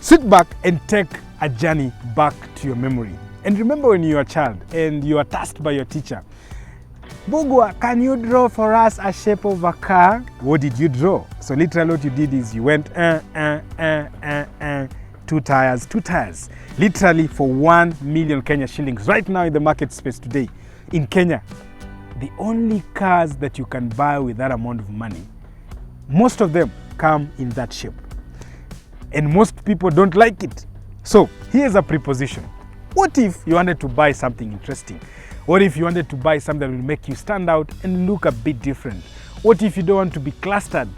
Sit back and take a journey back to your memory. And remember when you were a child and you were tasked by your teacher, Bugwa, can you draw for us a shape of a car? What did you draw? So literally what you did is you went, two tires. Literally for 1 million Kenya shillings. Right now in the market space today, in Kenya, the only cars that you can buy with that amount of money, most of them come in that shape. And most people don't like it. So here's a preposition. What if you wanted to buy something interesting? What if you wanted to buy something that will make you stand out and look a bit different? What if you don't want to be clustered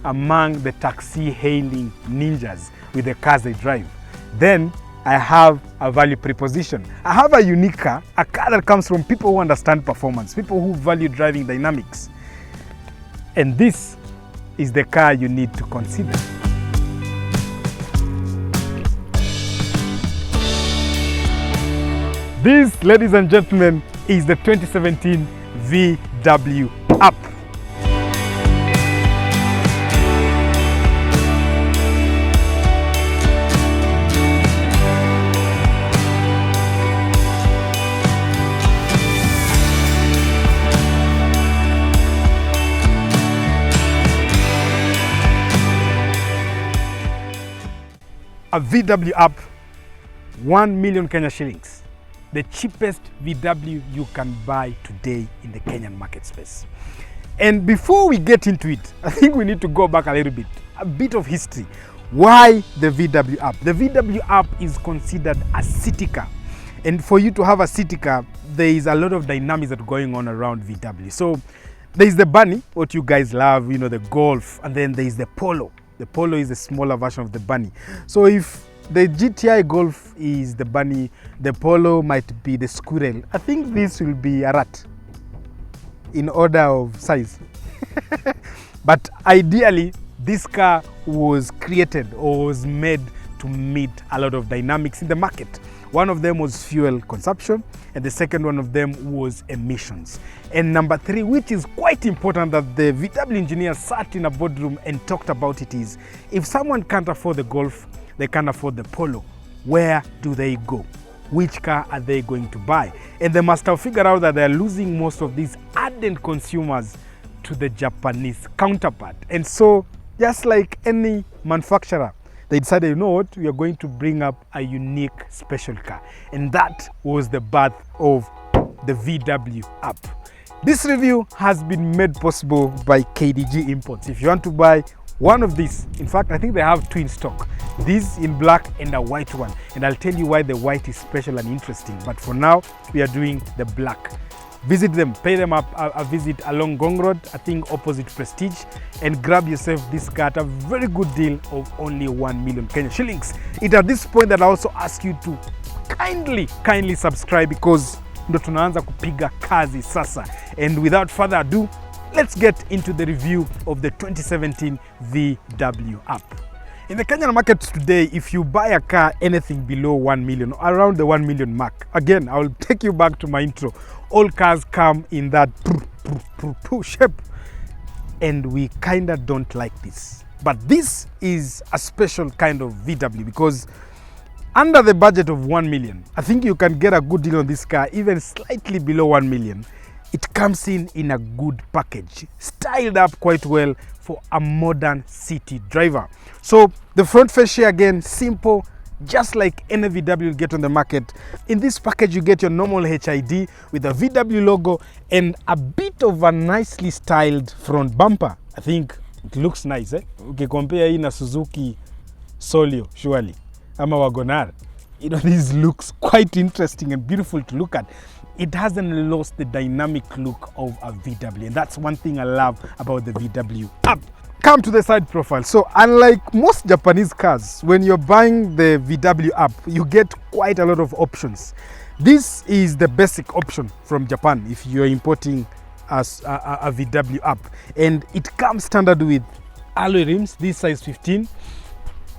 among the taxi hailing ninjas with the cars they drive? Then I have a value preposition. I have a unique car, a car that comes from people who understand performance, people who value driving dynamics. And this is the car you need to consider. This, ladies and gentlemen, is the 2017 VW Up. A VW Up, 1 million Kenya shillings. The cheapest VW you can buy today in the Kenyan market space. And before we get into it, I think we need to go back a bit of history. Why the VW Up? The VW Up is considered a city car. And for you to have a city car, there is a lot of dynamics that are going on around VW. So there is the Bunny, what you guys love, you know, the Golf, and then there is the Polo. The Polo is a smaller version of the Bunny. So if the GTI Golf is the Bunny, the Polo might be the Squirrel, I think this will be a rat in order of size. But ideally, this car was created or was made to meet a lot of dynamics in the market. One of them was fuel consumption, and the second one of them was emissions. And number three, which is quite important that the VW engineers sat in a boardroom and talked about it, is if someone can't afford the Golf, they can't afford the Polo, where do they go? Which car are they going to buy? And they must have figured out that they're losing most of these ardent consumers to the Japanese counterpart. And so, just like any manufacturer, they decided, you know what, we are going to bring up a unique special car. And that was the birth of the VW Up. This review has been made possible by KDG Imports. If you want to buy one of these, in fact, I think they have two in stock. This in black and a white one. And I'll tell you why the white is special and interesting. But for now, we are doing the black. Visit them, pay them up a visit along Gong Road, I think opposite Prestige, and grab yourself this car at a very good deal of only 1 million Kenya shillings. It's at this point that I also ask you to kindly subscribe, because ndo tunaanza kupiga kazi sasa. And without further ado, let's get into the review of the 2017 VW Up. In the Kenyan market today, if you buy a car anything below 1 million, around the 1 million mark, again, I will take you back to my intro. All cars come in that shape, and we kinda don't like this. But this is a special kind of VW, because under the budget of 1 million, I think you can get a good deal on this car, even slightly below 1 million. It comes in a good package, styled up quite well for a modern city driver. So the front fascia, again, simple, just like any VW you get on the market. In this package, you get your normal HID with a VW logo and a bit of a nicely styled front bumper. I think it looks nice, eh? Okay, compare in a Suzuki Solio, surely, ama Wagonar. You know, this looks quite interesting and beautiful to look at. It hasn't lost the dynamic look of a VW, and that's one thing I love about the VW Up. Come to the side profile. So unlike most Japanese cars, when you're buying the VW Up, you get quite a lot of options. This is the basic option from Japan if you're importing a VW Up, and it comes standard with alloy rims, this size 15,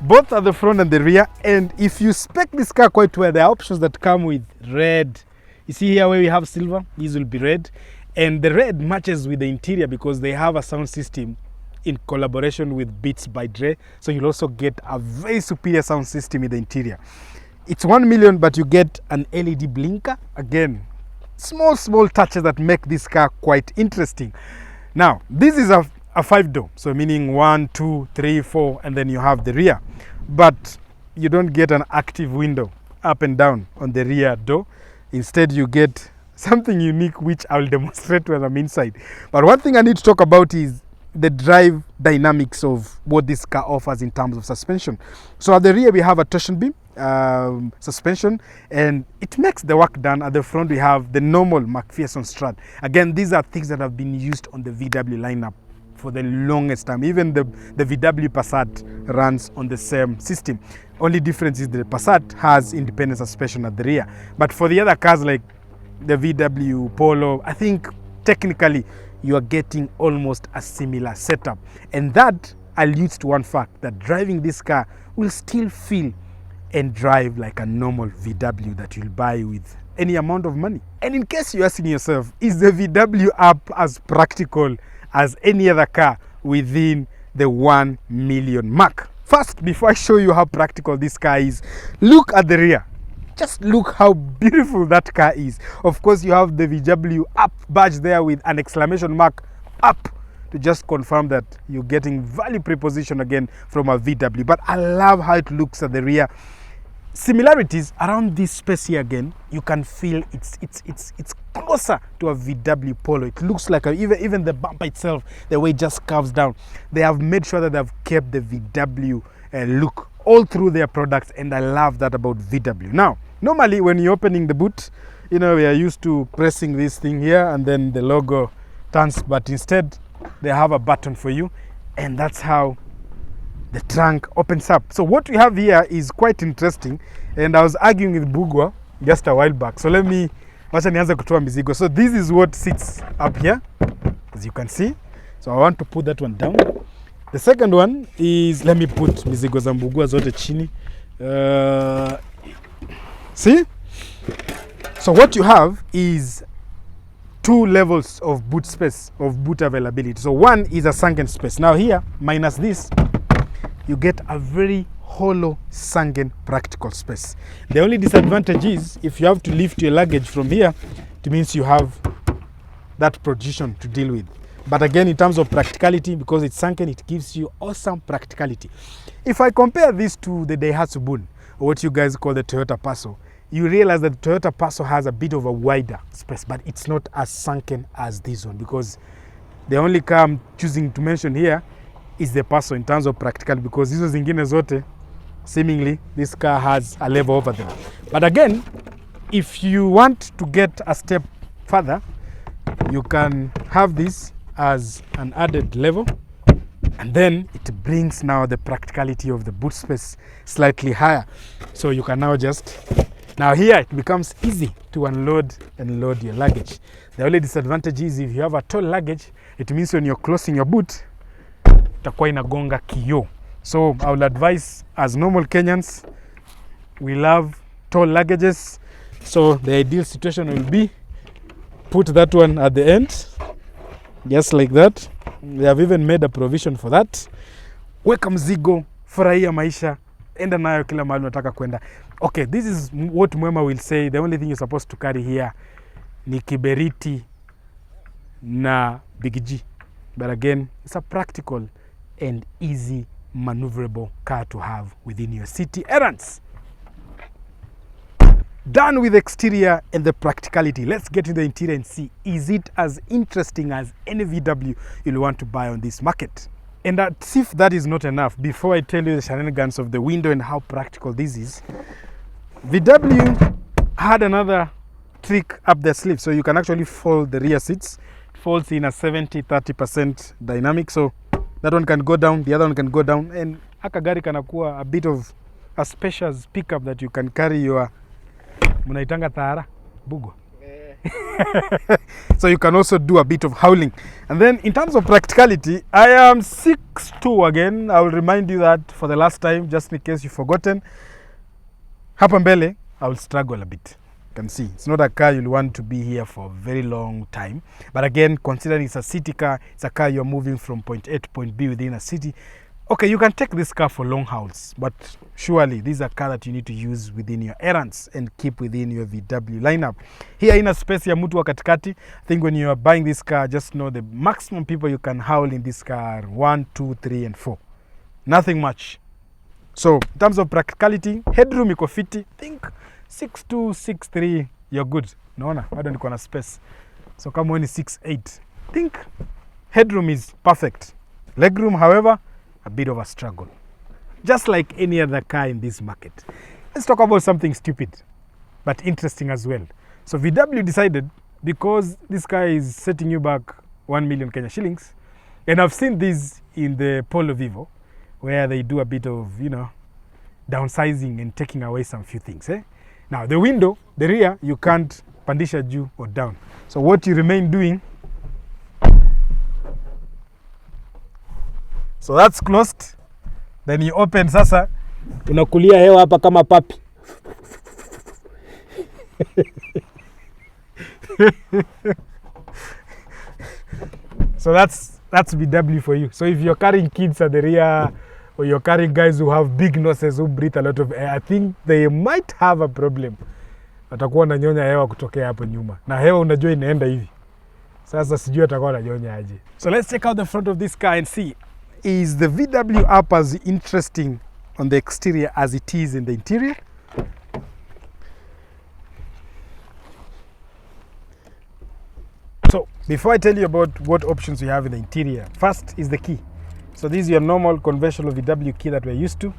both at the front and the rear. And if you spec this car quite well, there are options that come with red. You see here where we have silver, these will be red, and the red matches with the interior because they have a sound system in collaboration with Beats by Dre. So you'll also get a very superior sound system in the interior. It's 1 million, but you get an LED blinker. Again, small touches that make this car quite interesting. Now, this is a 5-door, so meaning 1, 2, 3, 4, and then you have the rear. But you don't get an active window up and down on the rear door. Instead, you get something unique, which I'll demonstrate when I'm inside. But one thing I need to talk about is the drive dynamics of what this car offers in terms of suspension. So at the rear, we have a torsion beam suspension, and it makes the work done. At the front, we have the normal McPherson strut. Again, these are things that have been used on the VW lineup for the longest time. Even the VW Passat runs on the same system. Only difference is the Passat has independent suspension at the rear. But for the other cars like the VW Polo, I think technically you are getting almost a similar setup. And that alludes to one fact, that driving this car will still feel and drive like a normal VW that you'll buy with any amount of money. And in case you're asking yourself, is the VW Up as practical as any other car within the 1 million mark? First, before I show you how practical this car is, look at the rear. Just look how beautiful that car is. Of course, you have the VW Up badge there with an exclamation mark, up, to just confirm that you're getting value preposition again from a VW. But I love how it looks at the rear. Similarities around this space here again, you can feel it's closer to a VW Polo. It looks like even the bumper itself, the way it just curves down. They have made sure that they've kept the VW look all through their products, and I love that about VW. Now, normally when you're opening the boot, you know, we are used to pressing this thing here and then the logo turns, but instead they have a button for you, and that's how the trunk opens up. So what we have here is quite interesting, and I was arguing with Bugwa just a while back. So let me wacha nianze kutoa mizigo. So this is what sits up here, as you can see. So I want to put that one down. The second one is, let me put mizigo za Bugwa zote chini. See? So what you have is 2 levels of boot space, of boot availability. So one is a sunken space. Now here, minus this, you get a very hollow, sunken, practical space. The only disadvantage is if you have to lift your luggage from here, it means you have that protrusion to deal with. But again, in terms of practicality, because it's sunken, it gives you awesome practicality. If I compare this to the Daihatsu Bun, or what you guys call the Toyota Passo, you realize that the Toyota Passo has a bit of a wider space, but it's not as sunken as this one, because the only car I'm choosing to mention here is the Passo in terms of practicality, because hizo zingine zote, seemingly, this car has a level over them. But again, if you want to get a step further, you can have this as an added level, and then it brings now the practicality of the boot space slightly higher. So you can now just, now here it becomes easy to unload and load your luggage. The only disadvantage is if you have a tall luggage, it means when you're closing your boot, itakuwa inagonga kioo. So I would advise, as normal Kenyans, we love tall luggages. So the ideal situation will be, put that one at the end, just like that. They have even made a provision for that. Weka mzigo, furahia maisha, enda nayo kila mahali unataka kwenda. Okay, this is what Mwema will say. The only thing you're supposed to carry here ni kiberiti na Big G. But again, it's a practical and easy maneuverable car to have within your city errands. Done with the exterior and the practicality, let's get into the interior and see, is it as interesting as any VW you'll want to buy on this market? And as if that is not enough, before I tell you the shenanigans of the window and how practical this is, VW had another trick up their sleeve. So you can actually fold the rear seats. It folds in a 70-30% dynamic. So that one can go down, the other one can go down, and akagari kanakuwa a bit of a spacious pickup that you can carry your munaitanga tahara bugo. So you can also do a bit of howling. And then in terms of practicality, I am 6'2" again. I will remind you that for the last time, just in case you've forgotten. Hapa mbele, I will struggle a bit. You can see it's not a car you'll want to be here for a very long time. But again, considering it's a city car, it's a car you're moving from point A to point B within a city. Okay, you can take this car for long hauls, but surely this is a car that you need to use within your errands and keep within your VW lineup. Here in a space ya mtu wa katikati, I think when you are buying this car, just know the maximum people you can haul in this car are 1, 2, 3, and 4. Nothing much. So in terms of practicality, headroom iko fiti. Think 6'2", 6'3", you're good. Naona bado niko na space. So kama wewe ni 6'8", think headroom is perfect. Legroom, however, a bit of a struggle. Just like any other car in this market. Let's talk about something stupid, but interesting as well. So VW decided, because this car is setting you back 1 million Kenya shillings, and I've seen this in the Polo Vivo, where they do a bit of, you know, downsizing and taking away some few things. Now, the window, the rear, you can't pandisha juu or down. So what you remain doing, so that's closed. Then you open sasa, unakulia hewa hapa kama papi. So that's VW for you. So if you're carrying kids at the rear, or you're carrying guys who have big noses who breathe a lot of air, I think they might have a problem. Watakuwa wananyonya hewa kutokea hapo nyuma. Na hewa unajua inaenda hivi. Sasa sijui atakuwa ananyonya aje. So let's check out the front of this car and see, is the VW up as interesting on the exterior as it is in the interior? So before I tell you about what options we have in the interior, first is the key. So this is your normal conventional VW key that we're used to.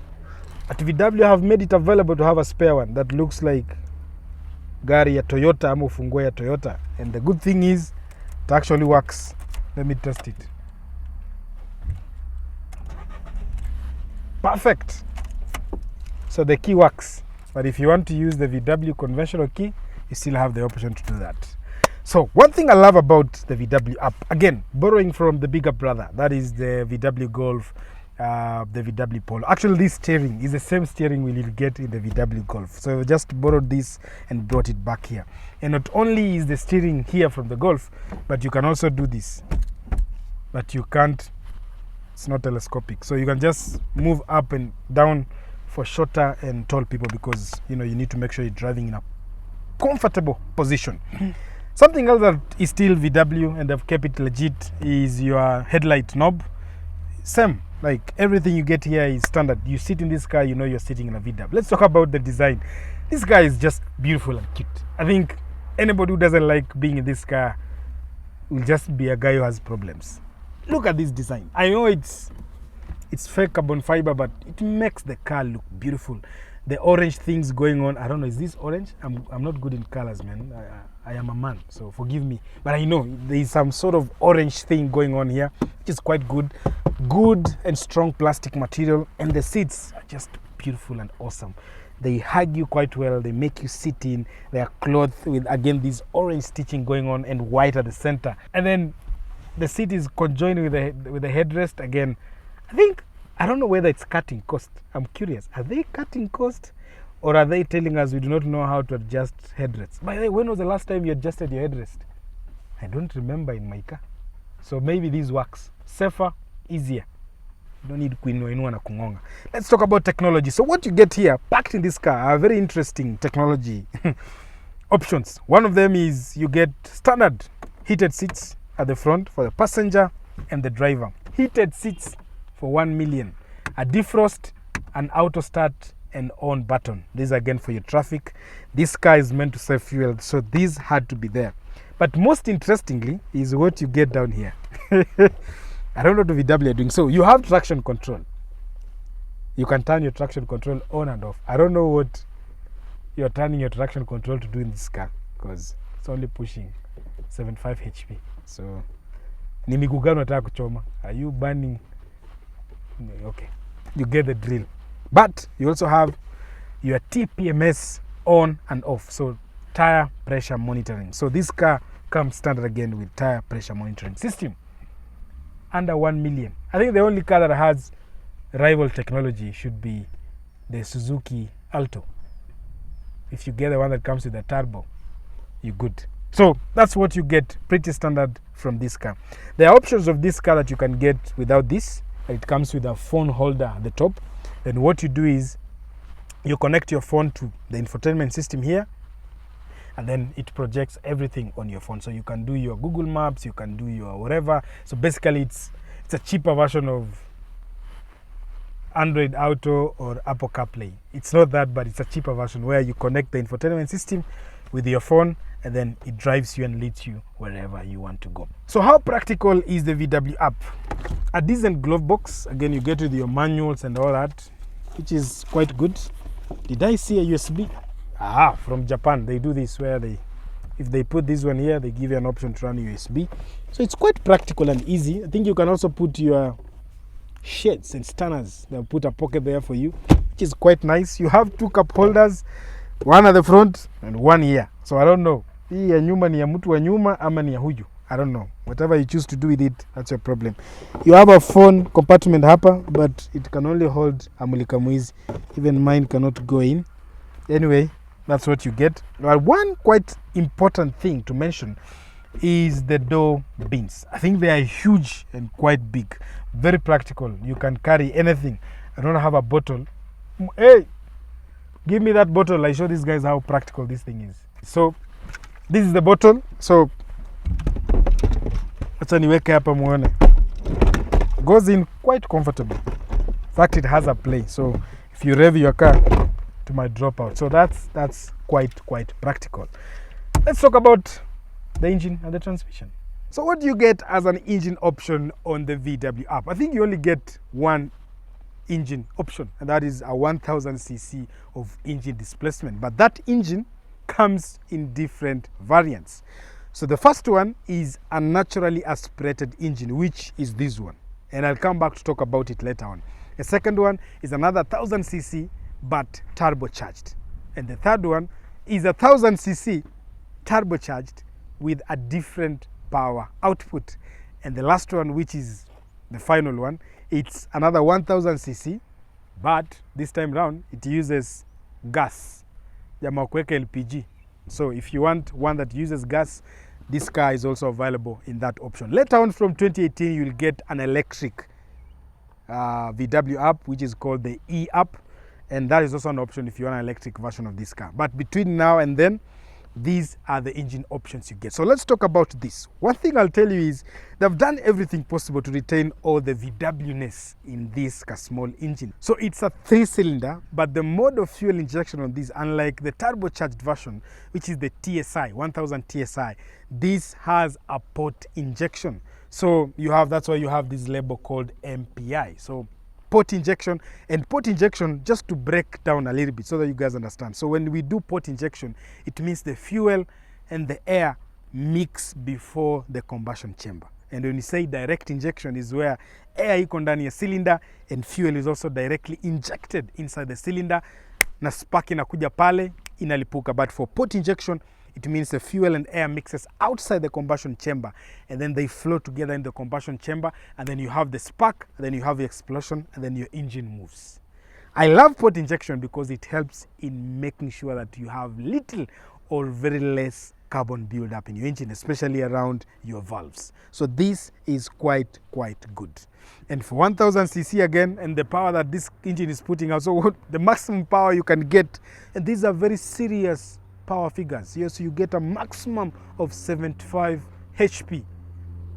At VW have made it available to have a spare one that looks like gari ya Toyota ama ufungue ya Toyota. And the good thing is it actually works. Let me test it. Perfect. So the key works. But if you want to use the VW conventional key, you still have the option to do that. So one thing I love about the VW up, again, borrowing from the bigger brother, that is the VW Golf, the VW Polo. Actually, this steering is the same steering wheel you'll get in the VW Golf. So I just borrowed this and brought it back here. And not only is the steering here from the Golf, but you can also do this. But you can't, it's not telescopic. So you can just move up and down for shorter and tall people, because you know you need to make sure you're driving in a comfortable position. Something else that is still VW and they've kept it legit is your headlight knob. Same, like everything you get here is standard. You sit in this car, you know you're sitting in a VW. Let's talk about the design. This car is just beautiful and cute. I think anybody who doesn't like being in this car will just be a guy who has problems. Look at this design. I know it's fake carbon fiber, but it makes the car look beautiful. The orange things going on, I don't know, is this orange? I'm not good in colors, man. I am a man, so forgive me. But I know there is some sort of orange thing going on here, which is quite good. Good and strong plastic material, and the seats are just beautiful and awesome. They hug you quite well, they make you sit in. They are clothed with, again, this orange stitching going on and white at the center. And then the seat is conjoined with the headrest. Again, I don't know whether it's cutting cost. I'm curious. Are they cutting cost, or are they telling us we do not know how to adjust headrests? By the way, when was the last time you adjusted your headrest? I don't remember in my car. So maybe this works. Safer, easier. You don't need kuinua na kungonga. Let's talk about technology. So what you get here, packed in this car, are very interesting technology options. One of them is you get standard heated seats at the front for the passenger and the driver. Heated seats for 1 million. A defrost, an auto start and on button. This again for your traffic. This car is meant to save fuel, so these had to be there. But most interestingly is what you get down here. I don't know what the VW are doing. So you have traction control. You can turn your traction control on and off. I don't know what you're turning your traction control to do in this car, because it's only pushing 75 HP. So ni miguu gani unataka kuchoma? Are you burning? Okay, you get the drill. But you also have your TPMS on and off, so tire pressure monitoring. So this car comes standard again with tire pressure monitoring system. Under 1 million. I think the only car that has rival technology should be the Suzuki Alto. if you get the one that comes with a turbo, you're good. So that's what you get pretty standard from this car. There are options of this car that you can get without this. It comes with a phone holder at the top. Then what you do is you connect your phone to the infotainment system here, and then it projects everything on your phone. So you can do your Google Maps, you can do your whatever. So basically it's a cheaper version of Android Auto or Apple CarPlay. It's not that, but it's a cheaper version where you connect the infotainment system with your phone, and then it drives you and leads you wherever you want to go. So how practical is the VW app? A decent glove box. Again, you get with your manuals and all that, which is quite good. Did I see a USB? From Japan, they do this where if they put this one here, they give you an option to run USB. So it's quite practical and easy. I think you can also put your shades and stanners. They'll put a pocket there for you, which is quite nice. You have 2 cup holders, one at the front and one here. So I don't know, hii ya nyuma ni ya mtu wa nyuma ama ni ya huyu, I don't know. Whatever you choose to do with it, that's your problem. You have a phone compartment hapa, but it can only hold a mulika mwizi. Even mine cannot go in. Anyway, that's what you get. Well, one quite important thing to mention is the door bins. I think they are huge and quite big, very practical. You can carry anything. I don't have a bottle. Hey, give me that bottle. I show these guys how practical this thing is. So this is the bottle. So acha niweke hapa muone. Goes in quite comfortable. In fact, it has a play. So if you rev your car, it might drop out. So that's quite practical. Let's talk about the engine and the transmission. So what do you get as an engine option on the VW app? I think you only get one engine option, and that is a 1000cc of engine displacement. But that engine comes in different variants. So the first one is a naturally aspirated engine, which is this one. And I'll come back to talk about it later on. The second one is another 1000cc, but turbocharged. And the third one is 1000cc turbocharged with a different power output. And the last one, which is the final one, it's another 1000cc, but this time round it uses gas, jamaa kuweka LPG. So if you want one that uses gas, this car is also available in that option. Later on from 2018, you'll get an electric VW app, which is called the E app, and that is also an option if you want an electric version of this car. But between now and then, these are the engine options you get. So let's talk about this. One thing I'll tell you is they've done everything possible to retain all the VW-ness in this small engine. So it's a 3-cylinder, but the mode of fuel injection on this, unlike the turbocharged version, which is the TSI, 1000 TSI, this has a port injection. So that's why you have this label called MPI. So port injection, and port injection, just to break down a little bit so that you guys understand. So when we do port injection, it means the fuel and the air mix before the combustion chamber. And when you say direct injection, is where air iko ndani ya cylinder and fuel is also directly injected inside the cylinder, na spark inakuja pale inalipuka. But for port injection, it means the fuel and air mixes outside the combustion chamber, and then they flow together in the combustion chamber, and then you have the spark, and then you have the explosion, and then your engine moves. I love port injection because it helps in making sure that you have little or very less carbon buildup in your engine, especially around your valves. So this is quite good. And for 1000cc again, and the power that this engine is putting out, so the maximum power you can get, and these are very serious power figures. Yes, you get a maximum of 75 HP.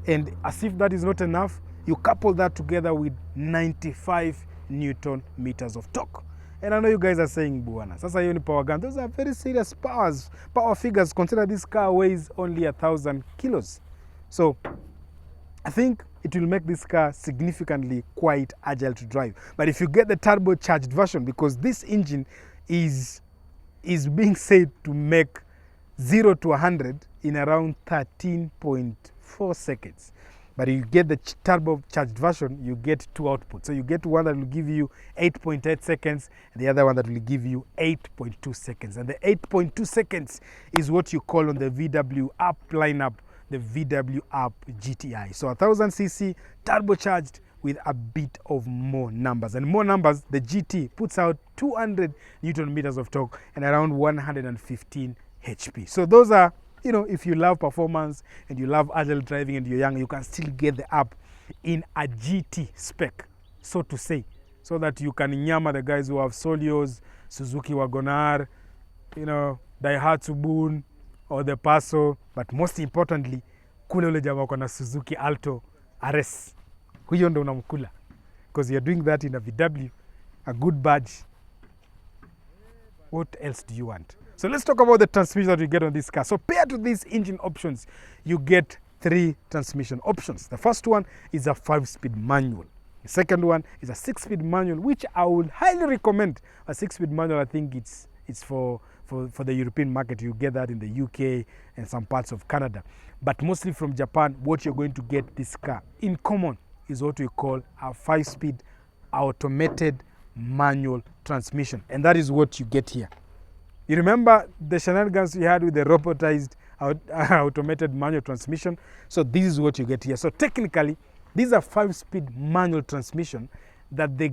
And as if that is not enough, you couple that together with 95 Newton meters of torque. And I know you guys are saying, Buana, sasa hiyo ni power gun. Those are very serious power figures. Consider this car weighs only 1000 kilos. So I think it will make this car significantly quite agile to drive. But if you get the turbocharged version, because this engine is being said to make 0 to 100 in around 13.4 seconds. But if you get the turbocharged version, you get 2 outputs. So you get one that will give you 8.8 seconds, and the other one that will give you 8.2 seconds. And the 8.2 seconds is what you call on the VW app lineup, the VW app GTI. So 1000cc turbocharged with a bit of more numbers. And more numbers, the GT puts out 200 Newton meters of torque and around 115 HP. So those are, you know, if you love performance and you love agile driving and you're young, you can still get the app in a GT spec, so to say, so that you can nyama the guys who have Solios, Suzuki Wagonar, you know, Daihatsu Boon or the Paso, but most importantly, kule ule jamaa kona Suzuki Alto RS. Huyo ndo unamkula, because you're doing that in a VW, a good badge. What else do you want? So let's talk about the transmission that you get on this car. So paired to these engine options, you get 3 transmission options. The first one is a 5-speed manual. The second one is a 6-speed manual, which I would highly recommend. A 6-speed manual, I think it's for the European market. You get that in the UK and some parts of Canada. But mostly from Japan, what you're going to get this car in common is what we call a 5-speed automated manual transmission. And that is what you get here. You remember the shenanigans we had with the robotized automated manual transmission? So this is what you get here. So technically, these are 5-speed manual transmission that the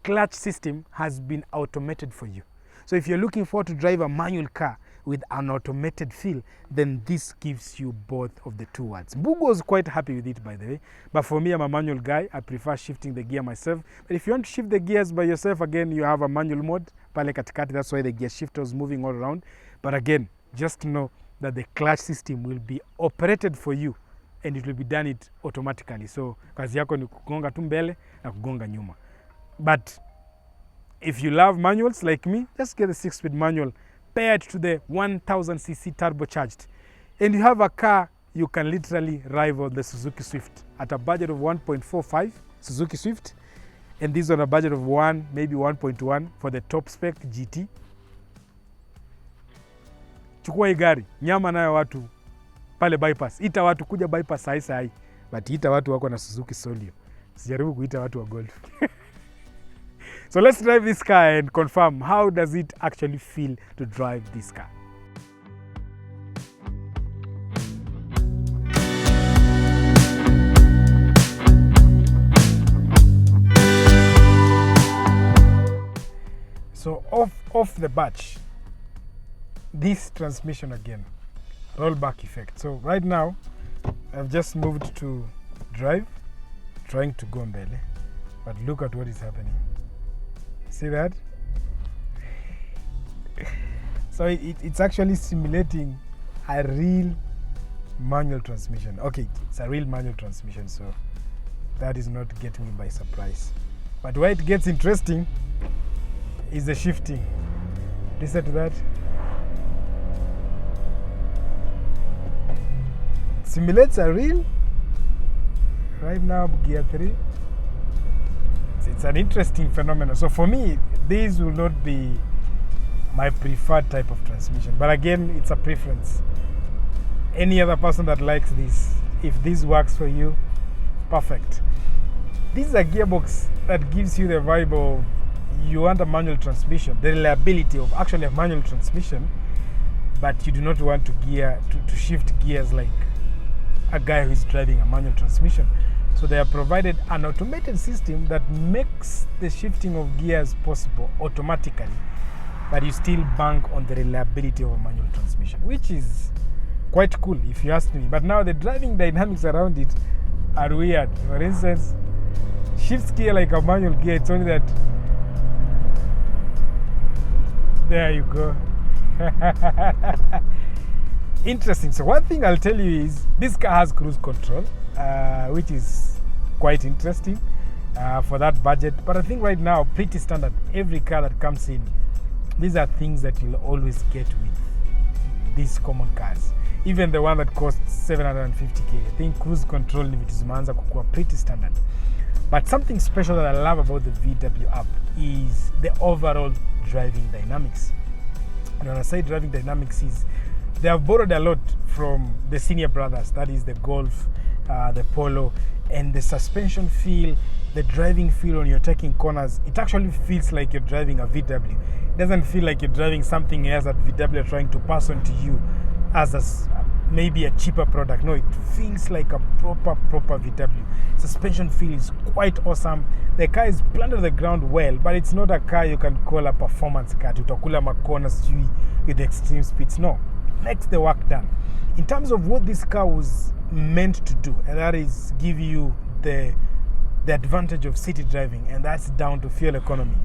clutch system has been automated for you. So if you're looking forward to drive a manual car with an automated feel, then this gives you both of the two words. Bugo was quite happy with it, by the way. But for me, I'm a manual guy. I prefer shifting the gear myself. But if you want to shift the gears by yourself, again, you have a manual mode. Pale katikati, that's why the gear shifter is moving all around. But again, just know that the clutch system will be operated for you and it will be done it automatically. So kazi yako ni kugonga tu mbele na kugonga nyuma. But if you love manuals like me, just get the 6-speed manual paired to the 1000cc turbocharged. And you have a car you can literally rival the Suzuki Swift at a budget of 1.45 Suzuki Swift. And this on a budget of 1, maybe 1.1 for the top spec GT. Chukua hii gari, nyama nayo watu pale bypass. Ita watu kuja bypass sai. But ita watu wako na Suzuki Solio. Sijaribu kuita watu wa Golf. So let's drive this car and confirm how does it actually feel to drive this car. So off the batch, this transmission again, rollback effect. So right now, I've just moved to drive, trying to go mbele, but look at what is happening. See that? So it's actually simulating a real manual transmission. Okay, it's a real manual transmission, so that is not getting me by surprise. But where it gets interesting is the shifting. Listen to that. Simulates a real, right now gear 3. It's an interesting phenomenon. So for me, this will not be my preferred type of transmission. But again, it's a preference. Any other person that likes this, if this works for you, perfect. This is a gearbox that gives you the vibe of you want a manual transmission, the reliability of actually a manual transmission, but you do not want to shift gears like a guy who is driving a manual transmission. So they have provided an automated system that makes the shifting of gears possible automatically, but you still bank on the reliability of a manual transmission, which is quite cool if you ask me. But now the driving dynamics around it are weird. For instance, shifts gear like a manual gear, it's only that. There you go. Interesting. So one thing I'll tell you is this car has cruise control, which is quite interesting for that budget. But I think right now, pretty standard. Every car that comes in, these are things that you'll always get with these common cars. Even the one that costs 750k, I think cruise control zimeanza kukua pretty standard. But something special that I love about the VW app is the overall driving dynamics. And when I say driving dynamics is they have borrowed a lot from the senior brothers, that is the Golf, the Polo, and the suspension feel, the driving feel when you're taking corners, it actually feels like you're driving a VW. It doesn't feel like you're driving something else that VW are trying to pass on to you as maybe a cheaper product. No, it feels like a proper VW. Suspension feel is quite awesome. The car is planted on the ground well, but it's not a car you can call a performance car. Tutakula corners with extreme speeds. No, it makes the work done. In terms of what this car was meant to do, and that is give you the advantage of city driving, and that's down to fuel economy.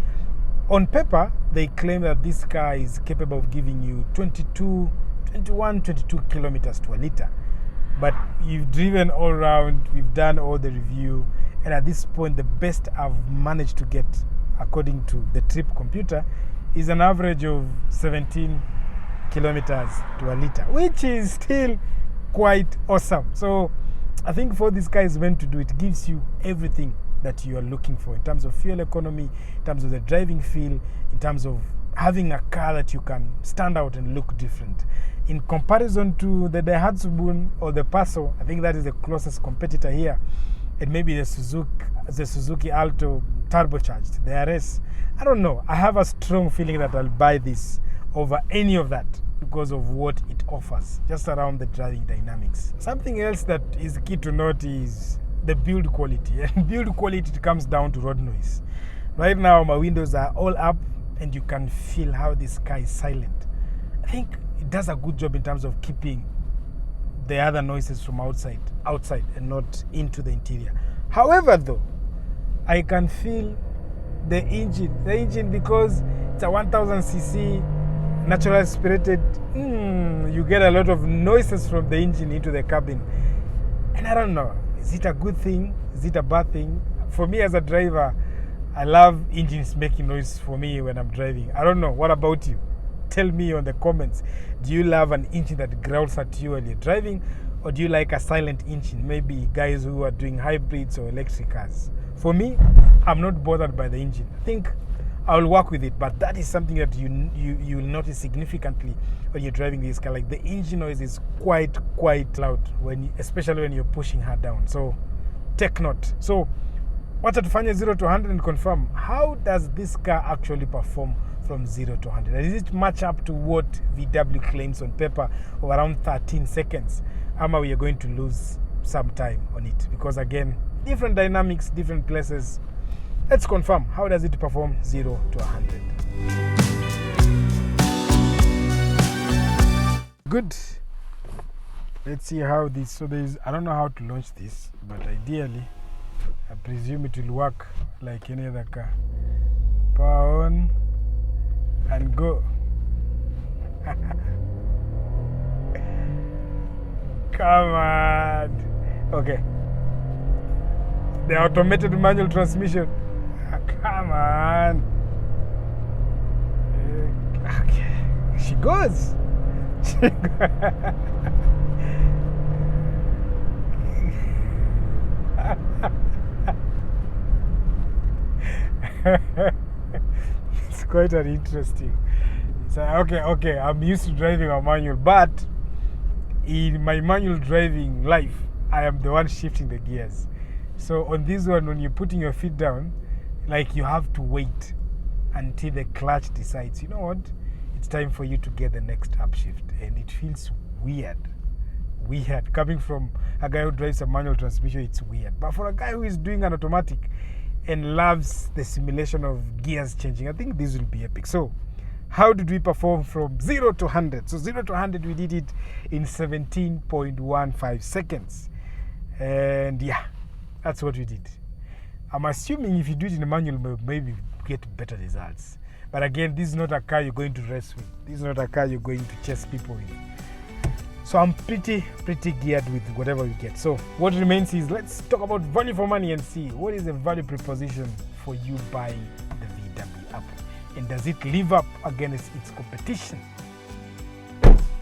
On paper, they claim that this car is capable of giving you 22 kilometers to a liter. But you've driven all around, we've done all the review, and at this point, the best I've managed to get, according to the trip computer, is an average of 17 kilometers to a liter, which is still quite awesome. So I think for this car is meant to do, it gives you everything that you are looking for in terms of fuel economy, in terms of the driving feel, in terms of having a car that you can stand out and look different. In comparison to the Daihatsu or the Passo, I think that is the closest competitor here. And maybe the Suzuki Alto turbocharged, the RS. I don't know. I have a strong feeling that I'll buy this over any of that because of what it offers, just around the driving dynamics. Something else that is key to note is the build quality. And build quality comes down to road noise. Right now, my windows are all up, and you can feel how this car is silent. I think it does a good job in terms of keeping the other noises from outside and not into the interior. However, though, I can feel the engine because it's a 1000cc natural aspirated. You get a lot of noises from the engine into the cabin, and I don't know, is it a good thing? Is it a bad thing? For me as a driver, I love engines making noise for me when I'm driving. I don't know, what about you? Tell me on the comments. Do you love an engine that growls at you when you're driving, or do you like a silent engine? Maybe guys who are doing hybrids or electric cars. For me, I'm not bothered by the engine. I think I'll work with it, but that is something that you will notice significantly when you're driving this car. Like the engine noise is quite loud, especially when you're pushing her down. So take note. So wacha tufanye 0 to 100 and confirm, how does this car actually perform from 0 to 100? And is it match up to what VW claims on paper of around 13 seconds? We are going to lose some time on it, because again, different dynamics, different places. Let's confirm, how does it perform 0 to 100? Good. Let's see how this, so I don't know how to launch this, but ideally, I presume it will work like any other car. Power on and go. Come on. Okay. The automated manual transmission. Come on. Okay. She goes. It's quite an interesting. So okay, I'm used to driving a manual, but in my manual driving life, I am the one shifting the gears. So on this one, when you're putting your feet down, like you have to wait until the clutch decides, you know what, it's time for you to get the next upshift. And it feels weird. Coming from a guy who drives a manual transmission, it's weird. But for a guy who is doing an automatic and loves the simulation of gears changing, I think this will be epic. So how did we perform from 0 to 100? So 0 to 100, we did it in 17.15 seconds. And yeah, that's what we did. I'm assuming if you do it in a manual, maybe get better results. But again, this is not a car you're going to race with. This is not a car you're going to chase people with. So I'm pretty geared with whatever we get. So what remains is, let's talk about value for money and see what is the value proposition for you buying the VW Up. And does it live up against its competition?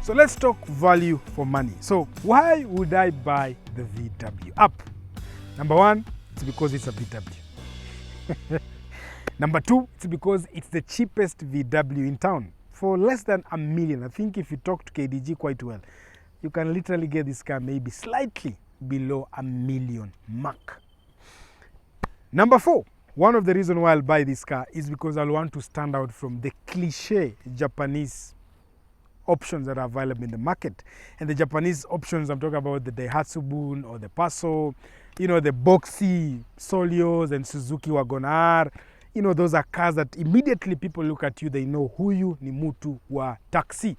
So let's talk value for money. So why would I buy the VW Up? Number one, it's because it's a VW. Number two, it's because it's the cheapest VW in town. For less than $1 million, I think if you talk to KDG quite well, you can literally get this car maybe slightly below $1 million mark. Number four, one of the reasons why I'll buy this car is because I'll want to stand out from the cliche Japanese options that are available in the market. And the Japanese options, I'm talking about the Daihatsu Bun or the Passo, you know, the Boxy, Solios and Suzuki Wagon R. You know, those are cars that immediately people look at you, they know huyu ni mutu wa taxi.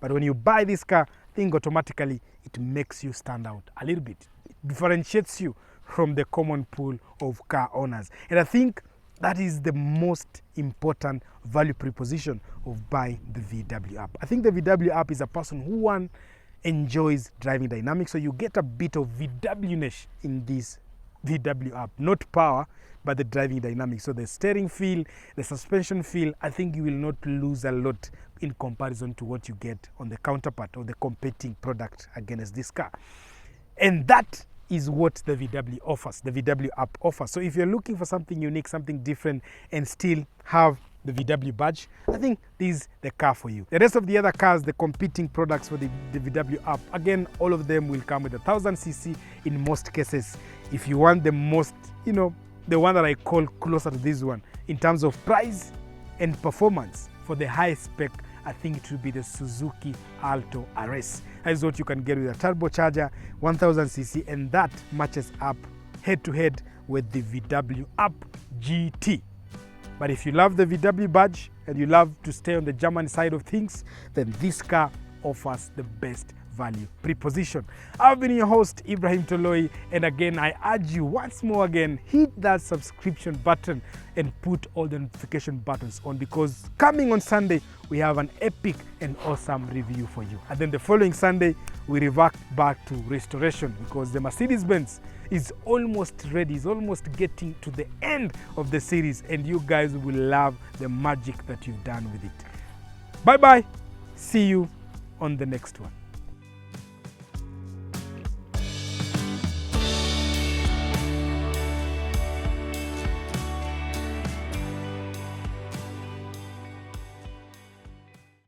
But when you buy this car, I think automatically it makes you stand out a little bit. It differentiates you from the common pool of car owners. And I think that is the most important value proposition of buying the VW app. I think the VW app is a person who, one, enjoys driving dynamics. So you get a bit of VW-ness in this VW app, not power, but the driving dynamics. So the steering feel, the suspension feel, I think you will not lose a lot in comparison to what you get on the counterpart or the competing product against this car. And that is what the VW offers, the VW app offers. So if you're looking for something unique, something different, and still have the VW badge, I think this is the car for you. The rest of the other cars, the competing products for the VW app, again, all of them will come with 1000cc in most cases. If you want the most, you know, the one that I call closer to this one, in terms of price and performance, for the high spec, I think it will be the Suzuki Alto RS. That is what you can get with a turbocharger, 1000cc, and that matches up head-to-head with the VW Up GT. But if you love the VW badge and you love to stay on the German side of things, then this car offers the best value proposition. I've been your host, Ibrahim Toloi, and again, I urge you once more again, hit that subscription button and put all the notification buttons on, because coming on Sunday, we have an epic and awesome review for you. And then the following Sunday, we revert back to restoration, because the Mercedes-Benz is almost ready, is almost getting to the end of the series, and you guys will love the magic that you've done with it. Bye-bye. See you on the next one.